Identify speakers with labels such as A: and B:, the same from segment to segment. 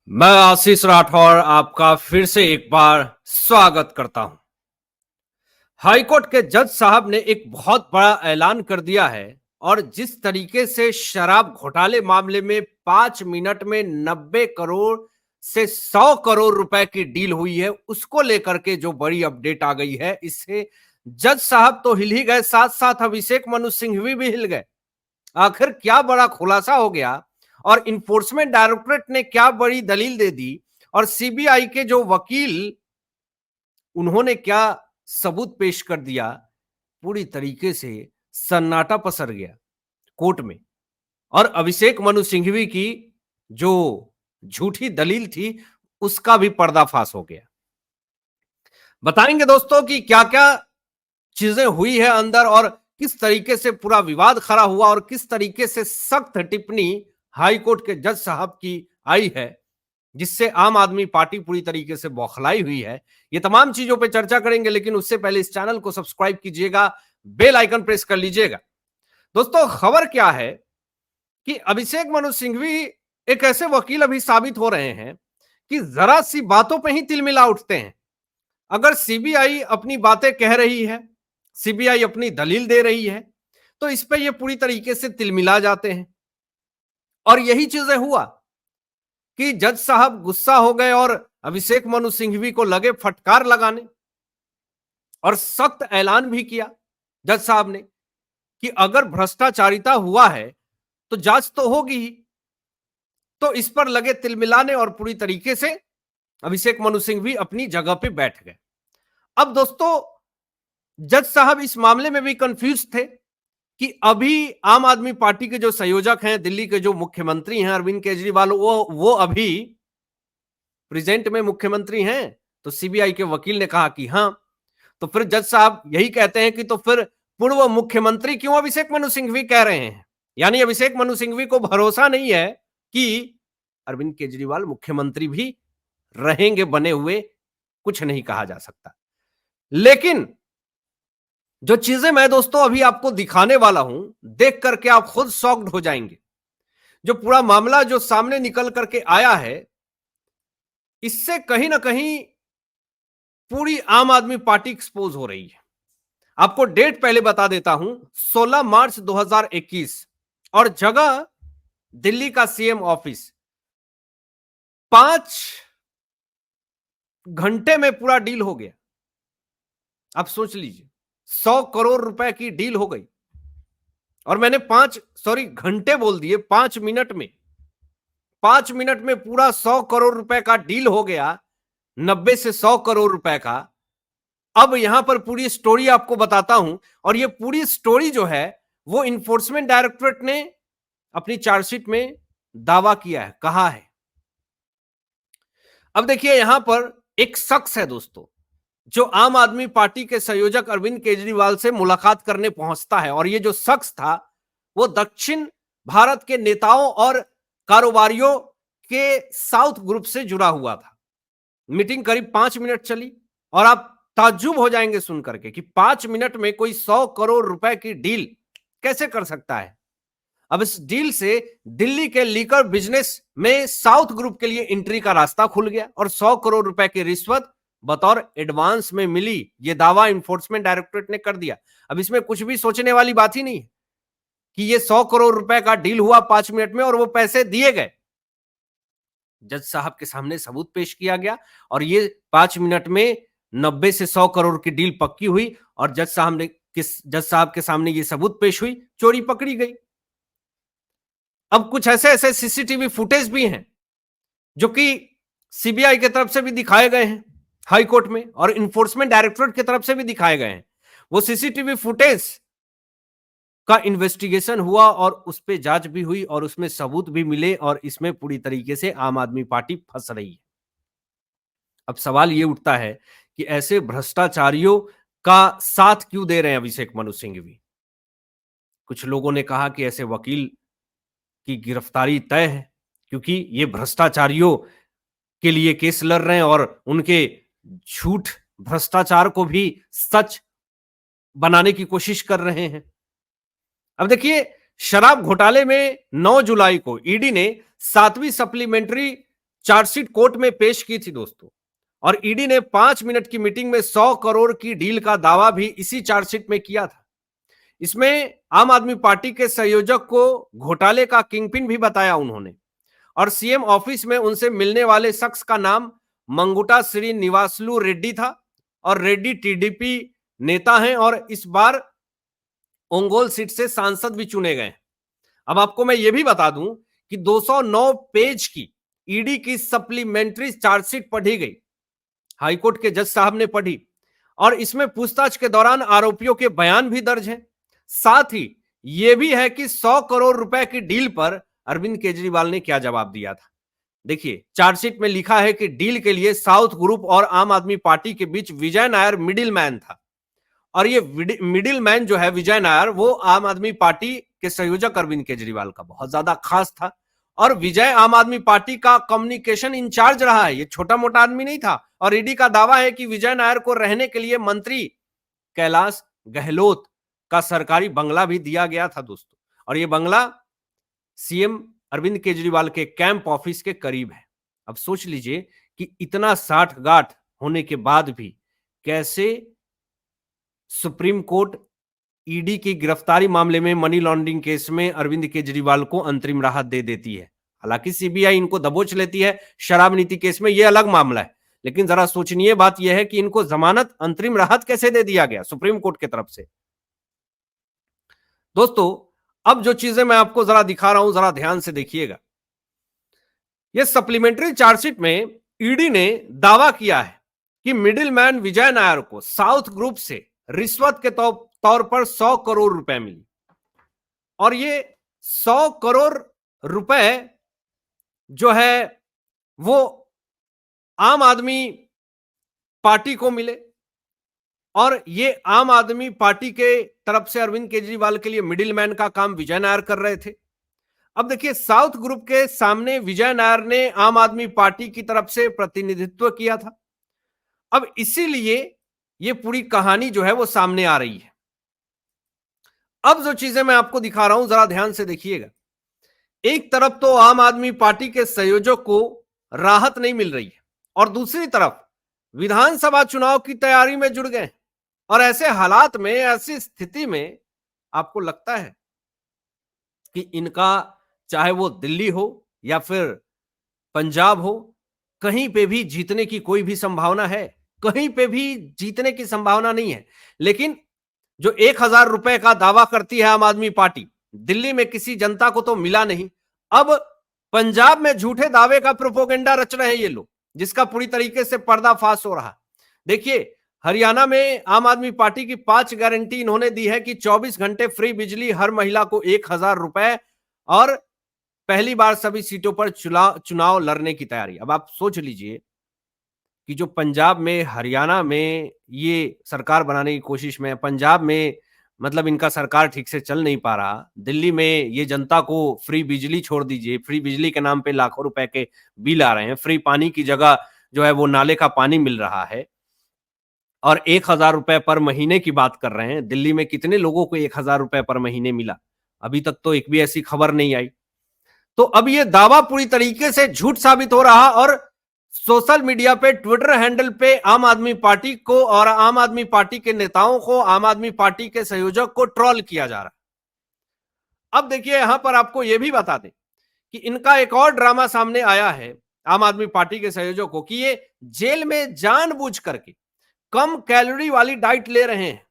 A: मैं आशीष राठौर आपका फिर से एक बार स्वागत करता हूं। हाईकोर्ट के जज साहब ने एक बहुत बड़ा ऐलान कर दिया है और जिस तरीके से शराब घोटाले मामले में 5 मिनट में 90 करोड़ से 100 करोड़ रुपए की डील हुई है, उसको लेकर के जो बड़ी अपडेट आ गई है, इससे जज साहब तो हिल ही गए, साथ साथ अभिषेक मनु सिंघवी भी हिल गए। आखिर क्या बड़ा खुलासा हो गया और इन्फोर्समेंट डायरेक्टरेट ने क्या बड़ी दलील दे दी और सीबीआई के जो वकील उन्होंने क्या सबूत पेश कर दिया, पूरी तरीके से सन्नाटा पसर गया कोर्ट में। और अभिषेक मनु सिंघवी की जो झूठी दलील थी उसका भी पर्दाफाश हो गया। बताएंगे दोस्तों कि क्या क्या चीजें हुई है अंदर और किस तरीके से पूरा विवाद खड़ा हुआ और किस तरीके से सख्त टिप्पणी हाईकोर्ट के जज साहब की आई है, जिससे आम आदमी पार्टी पूरी तरीके से बौखलाई हुई है। ये तमाम चीजों पे चर्चा करेंगे, लेकिन उससे पहले इस चैनल को सब्सक्राइब कीजिएगा, बेल आइकन प्रेस कर लीजिएगा। दोस्तों, खबर क्या है कि अभिषेक मनु सिंघवी एक ऐसे वकील अभी साबित हो रहे हैं कि जरा सी बातों पे ही तिलमिला उठते हैं। अगर सीबीआई अपनी बातें कह रही है, सीबीआई अपनी दलील दे रही है, तो इस पे ये पूरी तरीके से तिलमिला जाते हैं। और यही चीजें हुआ कि जज साहब गुस्सा हो गए और अभिषेक मनु सिंघवी को लगे फटकार लगाने और सख्त ऐलान भी किया जज साहब ने कि अगर भ्रष्टाचारिता हुआ है तो जांच तो होगी ही। तो इस पर लगे तिलमिलाने और पूरी तरीके से अभिषेक मनु सिंघवी अपनी जगह पे बैठ गए। अब दोस्तों, जज साहब इस मामले में भी कंफ्यूज थे कि अभी आम आदमी पार्टी के जो संयोजक हैं, दिल्ली के जो मुख्यमंत्री हैं अरविंद केजरीवाल, वो अभी प्रेजेंट में मुख्यमंत्री हैं। तो सीबीआई के वकील ने कहा कि हां। तो फिर जज साहब यही कहते हैं कि तो फिर पूर्व मुख्यमंत्री क्यों अभिषेक मनु सिंघवी कह रहे हैं, यानी अभिषेक मनु सिंघवी को भरोसा नहीं है कि अरविंद केजरीवाल मुख्यमंत्री भी रहेंगे बने हुए, कुछ नहीं कहा जा सकता। लेकिन जो चीजें मैं दोस्तों अभी आपको दिखाने वाला हूं, देख करके आप खुद शॉक्ड हो जाएंगे। जो पूरा मामला जो सामने निकल करके आया है, इससे कहीं ना कहीं पूरी आम आदमी पार्टी एक्सपोज हो रही है। आपको डेट पहले बता देता हूं, 16 मार्च 2021 और जगह दिल्ली का सीएम ऑफिस। 5 घंटे में पूरा डील हो गया। आप सोच लीजिए, 100 करोड़ रुपए की डील हो गई। और मैंने घंटे बोल दिए, 5 मिनट में। 5 मिनट में पूरा 100 करोड़ रुपए का डील हो गया, 90 से 100 करोड़ रुपए का। अब यहां पर पूरी स्टोरी आपको बताता हूं और ये पूरी स्टोरी जो है वो इन्फोर्समेंट डायरेक्टरेट ने अपनी चार्जशीट में दावा किया है, कहा है। अब देखिए, यहां पर एक शख्स है दोस्तों, जो आम आदमी पार्टी के संयोजक अरविंद केजरीवाल से मुलाकात करने पहुंचता है। और ये जो शख्स था वो दक्षिण भारत के नेताओं और कारोबारियों के साउथ ग्रुप से जुड़ा हुआ था। मीटिंग करीब 5 मिनट चली और आप ताज्जुब हो जाएंगे सुन करके कि 5 मिनट में कोई 100 करोड़ रुपए की डील कैसे कर सकता है। अब इस डील से दिल्ली के लीकर बिजनेस में साउथ ग्रुप के लिए एंट्री का रास्ता खुल गया और 100 करोड़ रुपए की रिश्वत बतौर एडवांस में मिली, यह दावा इन्फोर्समेंट डायरेक्टरेट ने कर दिया। अब इसमें कुछ भी सोचने वाली बात ही नहीं है कि ये 100 करोड़ रुपए का डील हुआ 5 मिनट में और वो पैसे दिए गए। जज साहब के सामने सबूत पेश किया गया और ये 5 मिनट में 90 से 100 करोड़ की डील पक्की हुई और जज साहब के सामने ये सबूत पेश हुई, चोरी पकड़ी गई। अब कुछ ऐसे ऐसे सीसीटीवी फुटेज भी हैं जो कि सीबीआई की तरफ से भी दिखाए गए हैं हाई कोर्ट में और इन्फोर्समेंट डायरेक्टरेट की तरफ से भी दिखाए गए हैं। वो सीसीटीवी फुटेज का इन्वेस्टिगेशन हुआ और उस पर जांच भी हुई और उसमें सबूत भी मिले और इसमें पूरी तरीके से आम आदमी पार्टी फंस रही है। अब सवाल ये उठता है कि ऐसे भ्रष्टाचारियों का साथ क्यों दे रहे हैं अभिषेक मनु सिंघवी। कुछ लोगों ने कहा कि ऐसे वकील की गिरफ्तारी तय है क्योंकि ये भ्रष्टाचारियों के लिए केस लड़ रहे हैं और उनके झूठ भ्रष्टाचार को भी सच बनाने की कोशिश कर रहे हैं। अब देखिए, शराब घोटाले में 9 जुलाई को ईडी ने 7वीं सप्लीमेंट्री चार्जशीट कोर्ट में पेश की थी दोस्तों, और ईडी ने 5 मिनट की मीटिंग में 100 करोड़ की डील का दावा भी इसी चार्जशीट में किया था। इसमें आम आदमी पार्टी के संयोजक को घोटाले का किंगपिन भी बताया उन्होंने, और सीएम ऑफिस में उनसे मिलने वाले शख्स का नाम मंगुटा श्रीनिवासलू रेड्डी था, और रेड्डी टीडीपी नेता हैं और इस बार ओंगोल सीट से सांसद भी चुने गए। अब आपको मैं यह भी बता दूं कि 209 पेज की ईडी की सप्लीमेंट्री चार्जशीट पढ़ी गई, हाईकोर्ट के जज साहब ने पढ़ी, और इसमें पूछताछ के दौरान आरोपियों के बयान भी दर्ज हैं। साथ ही यह भी है कि 100 करोड़ रुपए की डील पर अरविंद केजरीवाल ने क्या जवाब दिया था। देखिए, चार्जशीट में लिखा है कि डील के लिए साउथ ग्रुप और आम आदमी पार्टी के बीच विजय नायर मिडिल मैन था, और ये मिडिल मैन जो है विजय नायर, वो आम आदमी पार्टी के संयोजक अरविंद केजरीवाल का बहुत ज्यादा खास था, और विजय आम आदमी पार्टी का कम्युनिकेशन इंचार्ज रहा है, ये छोटा मोटा आदमी नहीं था। और ईडी का दावा है कि विजय नायर को रहने के लिए मंत्री कैलाश गहलोत का सरकारी बंगला भी दिया गया था दोस्तों, और ये बंगला सीएम अरविंद केजरीवाल के कैंप ऑफिस के करीब है। अब सोच लीजिए कि इतना साठ गांठ होने के बाद भी कैसे सुप्रीम कोर्ट ईडी की गिरफ्तारी मामले में मनी लॉन्ड्रिंग केस में अरविंद केजरीवाल को अंतरिम राहत दे देती है। हालांकि सीबीआई इनको दबोच लेती है शराब नीति केस में, यह अलग मामला है, लेकिन जरा सोचनीय बात यह है कि इनको जमानत अंतरिम राहत कैसे दे दिया गया सुप्रीम कोर्ट की तरफ से। दोस्तों, अब जो चीजें मैं आपको जरा दिखा रहा हूं, जरा ध्यान से देखिएगा। यह सप्लीमेंट्री चार्जशीट में ईडी ने दावा किया है कि मिडिलमैन विजय नायर को साउथ ग्रुप से रिश्वत के तौर पर 100 करोड़ रुपए मिली, और ये 100 करोड़ रुपए जो है वो आम आदमी पार्टी को मिले, और ये आम आदमी पार्टी के तरफ से अरविंद केजरीवाल के लिए मिडिलमैन का काम विजय नायर कर रहे थे। अब देखिए, साउथ ग्रुप के सामने विजय नायर ने आम आदमी पार्टी की तरफ से प्रतिनिधित्व किया था। अब इसीलिए ये पूरी कहानी जो है वो सामने आ रही है। अब जो चीजें मैं आपको दिखा रहा हूं, जरा ध्यान से देखिएगा। एक तरफ तो आम आदमी पार्टी के संयोजक को राहत नहीं मिल रही है, और दूसरी तरफ विधानसभा चुनाव की तैयारी में जुड़ गए, और ऐसे हालात में, ऐसी स्थिति में आपको लगता है कि इनका चाहे वो दिल्ली हो या फिर पंजाब हो, कहीं पे भी जीतने की कोई भी संभावना है? कहीं पे भी जीतने की संभावना नहीं है। लेकिन जो 1000 रुपए का दावा करती है आम आदमी पार्टी, दिल्ली में किसी जनता को तो मिला नहीं, अब पंजाब में झूठे दावे का प्रोपोगेंडा रच रहे हैं ये लोग, जिसका पूरी तरीके से पर्दाफाश हो रहा। देखिए, हरियाणा में आम आदमी पार्टी की 5 गारंटी इन्होंने दी है कि 24 घंटे फ्री बिजली, हर महिला को 1000 रुपए, और पहली बार सभी सीटों पर चुनाव लड़ने की तैयारी। अब आप सोच लीजिए कि जो पंजाब में, हरियाणा में ये सरकार बनाने की कोशिश में, पंजाब में मतलब इनका सरकार ठीक से चल नहीं पा रहा, दिल्ली में ये जनता को फ्री बिजली छोड़ दीजिए, फ्री बिजली के नाम पे लाखों रुपए के बिल आ रहे हैं, फ्री पानी की जगह जो है वो नाले का पानी मिल रहा है, और 1000 रुपए पर महीने की बात कर रहे हैं। दिल्ली में कितने लोगों को 1000 रुपए पर महीने मिला? अभी तक तो एक भी ऐसी खबर नहीं आई। तो अब ये दावा पूरी तरीके से झूठ साबित हो रहा, और सोशल मीडिया पे, ट्विटर हैंडल पे आम आदमी पार्टी को और आम आदमी पार्टी के नेताओं को, आम आदमी पार्टी के संयोजक को ट्रोल किया जा रहा। अब देखिए, यहां पर आपको यह भी बता दें कि इनका एक और ड्रामा सामने आया है आम आदमी पार्टी के संयोजकों की, ये जेल में जानबूझ करके कम कैलोरी वाली डाइट ले रहे हैं।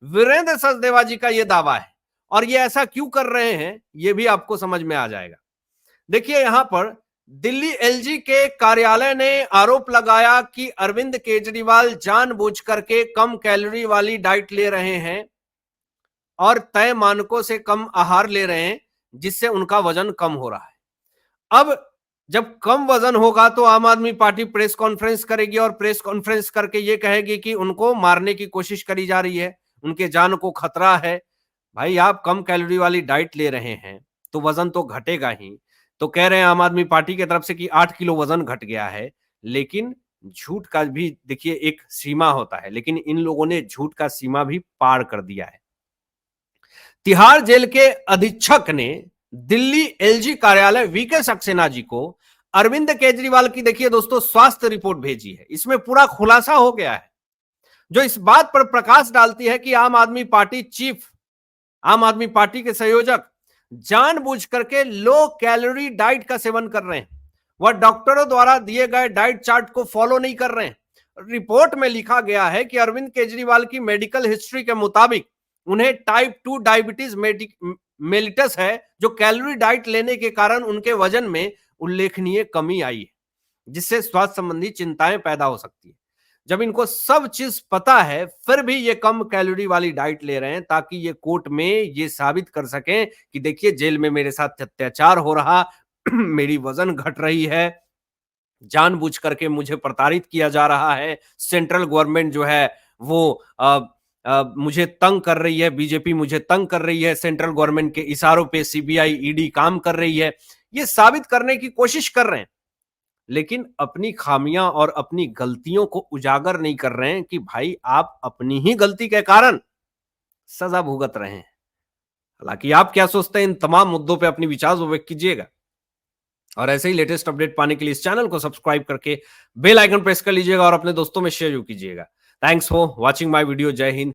A: वीरेंद्र सचदेवा जी का यह दावा है, और ये ऐसा क्यों कर रहे हैं यह भी आपको समझ में आ जाएगा। देखिए, यहां पर दिल्ली एलजी के कार्यालय ने आरोप लगाया कि अरविंद केजरीवाल जानबूझ करके कम कैलोरी वाली डाइट ले रहे हैं और तय मानकों से कम आहार ले रहे हैं, जिससे उनका वजन कम हो रहा है। अब जब कम वजन होगा तो आम आदमी पार्टी प्रेस कॉन्फ्रेंस करेगी, और प्रेस कॉन्फ्रेंस करके ये कहेगी कि उनको मारने की कोशिश करी जा रही है, उनके जान को खतरा है। भाई, आप कम कैलोरी वाली डाइट ले रहे हैं तो वजन तो घटेगा ही। तो कह रहे हैं आम आदमी पार्टी की तरफ से कि 8 किलो वजन घट गया है, लेकिन झूठ का भी देखिए एक सीमा होता है, लेकिन इन लोगों ने झूठ का सीमा भी पार कर दिया है। तिहाड़ जेल के अधीक्षक ने दिल्ली एलजी कार्यालय वीके सक्सेना जी को अरविंद केजरीवाल की देखिए दोस्तों स्वास्थ्य रिपोर्ट भेजी है, इसमें पूरा खुलासा हो गया है, जो इस बात पर प्रकाश डालती है कि आम आदमी पार्टी चीफ, आम आदमी पार्टी के संयोजक जानबूझ करके लो कैलोरी डाइट का सेवन कर रहे हैं। वह डॉक्टरों द्वारा दिए गए डाइट चार्ट को फॉलो नहीं कर रहे हैं। रिपोर्ट में लिखा गया है कि अरविंद केजरीवाल की मेडिकल हिस्ट्री के मुताबिक उन्हें टाइप 2 डायबिटीज मेलिटस है, जो कैलोरी डाइट लेने के कारण उनके वजन में उल्लेखनीय कमी आई है, जिससे स्वास्थ्य संबंधी चिंताएं पैदा हो सकती है। जब इनको सब चीज पता है फिर भी ये कम कैलोरी वाली डाइट ले रहे हैं ताकि ये कोर्ट में ये साबित कर सकें कि देखिए जेल में मेरे साथ अत्याचार हो रहा, मेरी वजन घट रही है, जानबूझ करके मुझे प्रताड़ित किया जा रहा है, सेंट्रल गवर्नमेंट जो है वो मुझे तंग कर रही है, बीजेपी मुझे तंग कर रही है, सेंट्रल गवर्नमेंट के इशारों पे सीबीआई ईडी काम कर रही है। ये साबित करने की कोशिश कर रहे हैं, लेकिन अपनी खामियां और अपनी गलतियों को उजागर नहीं कर रहे हैं कि भाई आप अपनी ही गलती के कारण सजा भुगत रहे हैं। हालांकि आप क्या सोचते हैं इन तमाम मुद्दों पे अपनी विचार व्यक्त कीजिएगा, और ऐसे ही लेटेस्ट अपडेट पाने के लिए इस चैनल को सब्सक्राइब करके बेल आइकन प्रेस कर लीजिएगा और अपने दोस्तों में शेयर कीजिएगा। Thanks for watching my video. जय हिंद,